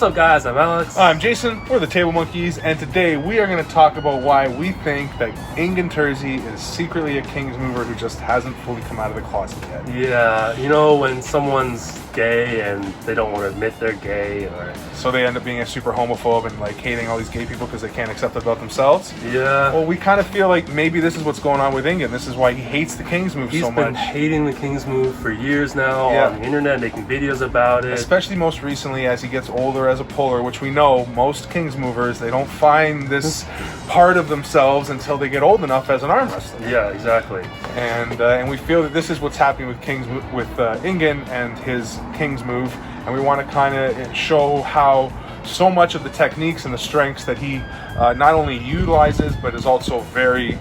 What's up, guys? I'm Alex. I'm Jason. We're the Table Monkeys, and today we are going to talk about why we think that Engin Terzi is secretly a Kings mover who just hasn't fully come out of the closet yet. Yeah, you know when someone's gay and they don't want to admit they're gay, or so they end up being a super homophobe and like hating all these gay people because they can't accept it about themselves. Yeah. Well, we kind of feel like maybe this is what's going on with Engin. This is why he hates the Kings move so much. He's been hating the Kings move for years now on the internet, making videos about it. Especially most recently as he gets older as a puller, which we know most Kings movers, they don't find this part of themselves until they get old enough as an arm wrestler. Yeah, exactly. And we feel that this is what's happening with Engin and his Kings move, and we want to kind of show how so much of the techniques and the strengths that he not only utilizes but is also very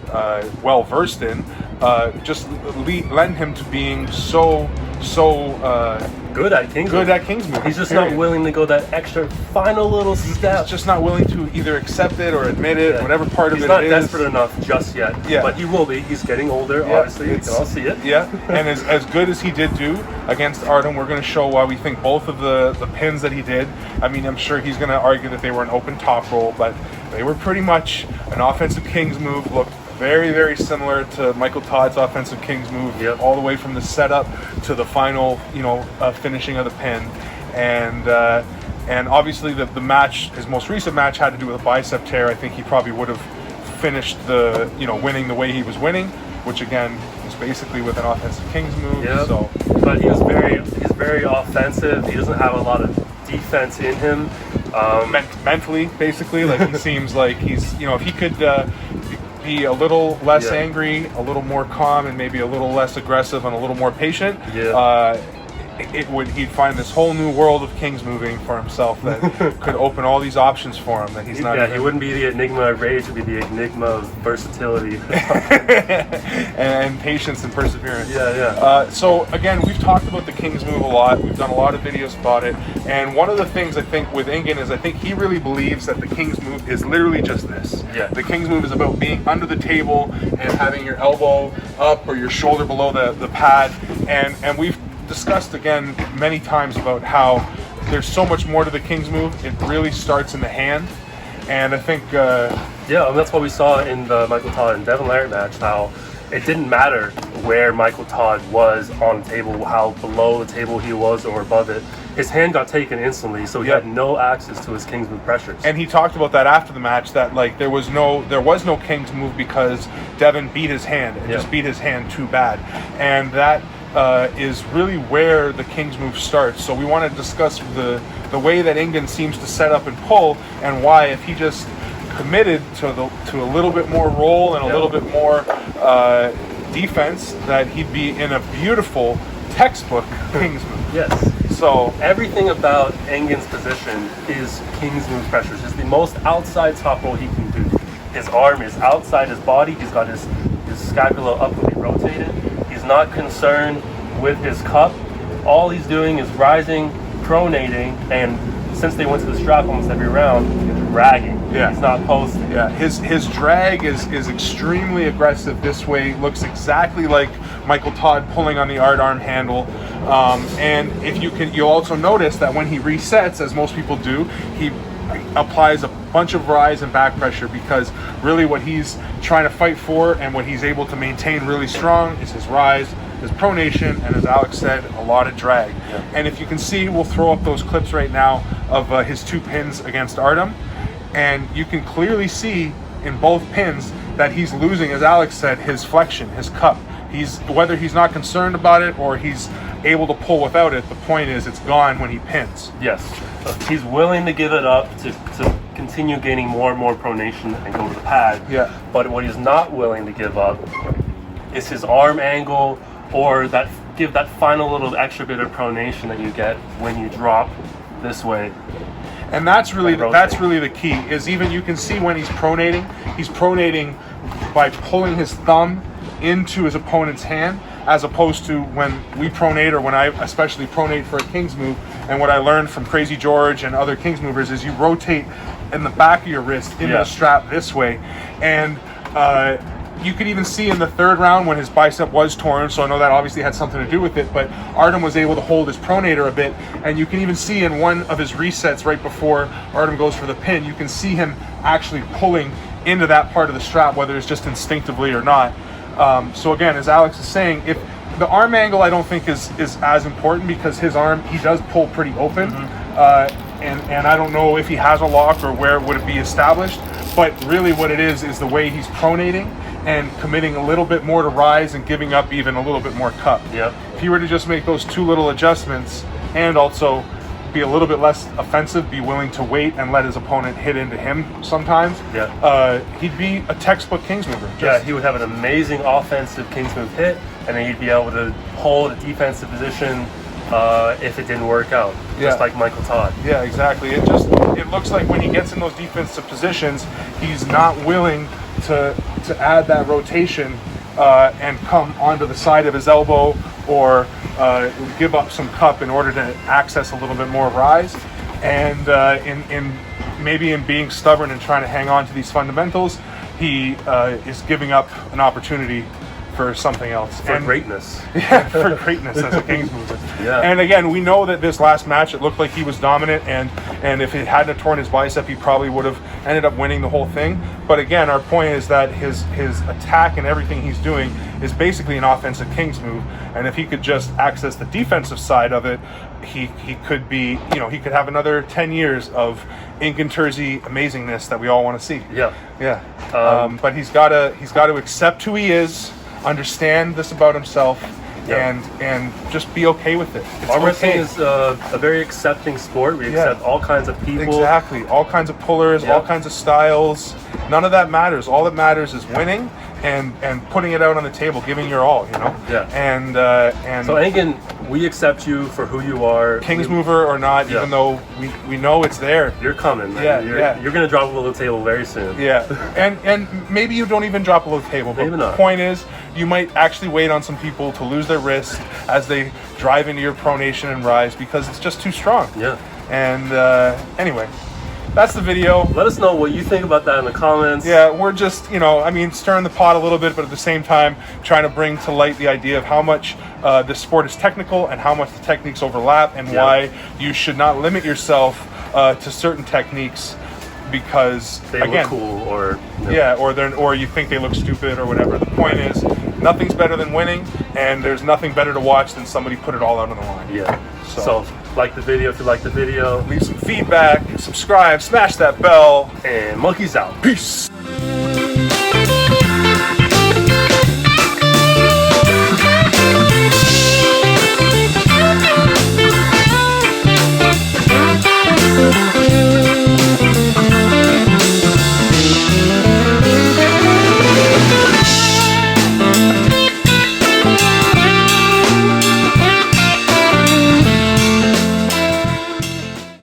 well versed in just lend him to being so good at Kings move. He's just not willing to go that extra final little step. He's just not willing to either accept it or admit it, whatever part of it is. He's not desperate enough just yet. Yeah. But he will be. He's getting older, obviously. We can all see it. Yeah, and as good as he did do against Artem, we're going to show why we think both of the pins that he did, I mean, I'm sure he's going to argue that they were an open top roll, but they were pretty much an offensive Kings move. Looked very, very similar to Michael Todd's offensive Kings move, all the way from the setup to the final, finishing of the pin. And obviously the match, his most recent match, had to do with a bicep tear. I think he probably would have finished winning the way he was winning, which again is basically with an offensive Kings move. Yep. So, but he's very offensive. He doesn't have a lot of defense in him. Mentally, basically, like he seems like he's, if he could be a little less angry, a little more calm, and maybe a little less aggressive and a little more patient, he'd find this whole new world of Kings moving for himself that could open all these options for him that he's not. Yeah, he wouldn't be the enigma of rage; he'd be the enigma of versatility and patience and perseverance. Yeah. So again, we've talked about the Kings move a lot. We've done a lot of videos about it, and one of the things I think with Engin is I think he really believes that the Kings move is literally just this. Yeah. The Kings move is about being under the table and having your elbow up or your shoulder below the pad, and we've discussed again many times about how there's so much more to the Kings move. It really starts in the hand, and I think and that's what we saw in the Michael Todd and Devin Larratt match, how it didn't matter where Michael Todd was on the table, how below the table he was or above it. His hand got taken instantly, so he had no access to his Kings move pressures. And he talked about that after the match, that like there was no Kings move because Devin beat his hand and just beat his hand too bad, and that is really where the Kings move starts. So we want to discuss the way that Engin seems to set up and pull, and why, if he just committed to a little bit more roll and a little bit more defense, that he'd be in a beautiful textbook Kings move. Yes. So everything about Engin's position is Kings move pressures. It's the most outside top roll he can do. His arm is outside his body. He's got his scapula upwardly rotated. He's not concerned with his cup. All he's doing is rising, pronating, and since they went to the strap almost every round, dragging. Yeah. He's not posting. Yeah, his drag is extremely aggressive this way. Looks exactly like Michael Todd pulling on the arm handle. And if you'll also notice that when he resets, as most people do, he applies a bunch of rise and back pressure, because really what he's trying to fight for and what he's able to maintain really strong is his rise, his pronation, and as Alex said, a lot of drag. Yeah. And if you can see, we'll throw up those clips right now of his two pins against Artem, and you can clearly see in both pins that he's losing, as Alex said, his flexion, his cup. Whether he's not concerned about it or he's able to pull without it, the point is it's gone when he pins. Yes. He's willing to give it up to continue gaining more and more pronation and go to the pad. Yeah. But what he's not willing to give up is his arm angle, or give that final little extra bit of pronation that you get when you drop this way. And that's really the key, is even you can see when he's pronating by pulling his thumb into his opponent's hand, as opposed to when we pronate, or when I especially pronate for a Kings move. And what I learned from Crazy George and other Kings movers is you rotate in the back of your wrist into the strap this way, and you could even see in the third round when his bicep was torn, so I know that obviously had something to do with it, but Artem was able to hold his pronator a bit, and you can even see in one of his resets right before Artem goes for the pin, you can see him actually pulling into that part of the strap, whether it's just instinctively or not. So again, as Alex is saying, if the arm angle I don't think is as important, because his arm, he does pull pretty open, and I don't know if he has a lock or where would it be established, but really what it is the way he's pronating and committing a little bit more to rise and giving up even a little bit more cup. Yep. If he were to just make those two little adjustments and also be a little bit less offensive, be willing to wait and let his opponent hit into him sometimes, he'd be a textbook Kings mover. He would have an amazing offensive Kings move hit, and then he'd be able to hold a defensive position if it didn't work out, just like Michael Todd. Yeah, exactly. It looks like when he gets in those defensive positions, he's not willing to add that rotation and come onto the side of his elbow or give up some cup in order to access a little bit more rise. And in being stubborn and trying to hang on to these fundamentals, he is giving up an opportunity for something else. For greatness. Yeah, for greatness as a Kings mover. Yeah. And again, we know that this last match, it looked like he was dominant, and if he hadn't torn his bicep, he probably would have ended up winning the whole thing. But again, our point is that his attack and everything he's doing is basically an offensive Kings move. And if he could just access the defensive side of it, he could be, he could have another 10 years of Engin Terzi amazingness that we all want to see. Yeah. Yeah. But he's got to accept who he is, understand this about himself, and just be okay with it. Arm wrestling is a very accepting sport. We accept all kinds of people. Exactly. All kinds of pullers, all kinds of styles. None of that matters. All that matters is winning and putting it out on the table, giving your all, Yeah. And so Engin, we accept you for who you are. Kings mover or not, even though we know it's there. You're coming, man. You're going to drop below the table very soon. Yeah. And maybe you don't even drop below the table, but the point is, you might actually wait on some people to lose their wrist as they drive into your pronation and rise because it's just too strong. Yeah. And anyway, that's the video. Let us know what you think about that in the comments. Yeah, we're just, stirring the pot a little bit, but at the same time, trying to bring to light the idea of how much this sport is technical and how much the techniques overlap and why you should not limit yourself to certain techniques because they look cool or you think they look stupid or whatever. The point is, nothing's better than winning, and there's nothing better to watch than somebody put it all out on the line. Yeah. So like the video if you like the video. Leave some feedback, subscribe, smash that bell, and monkeys out. Peace.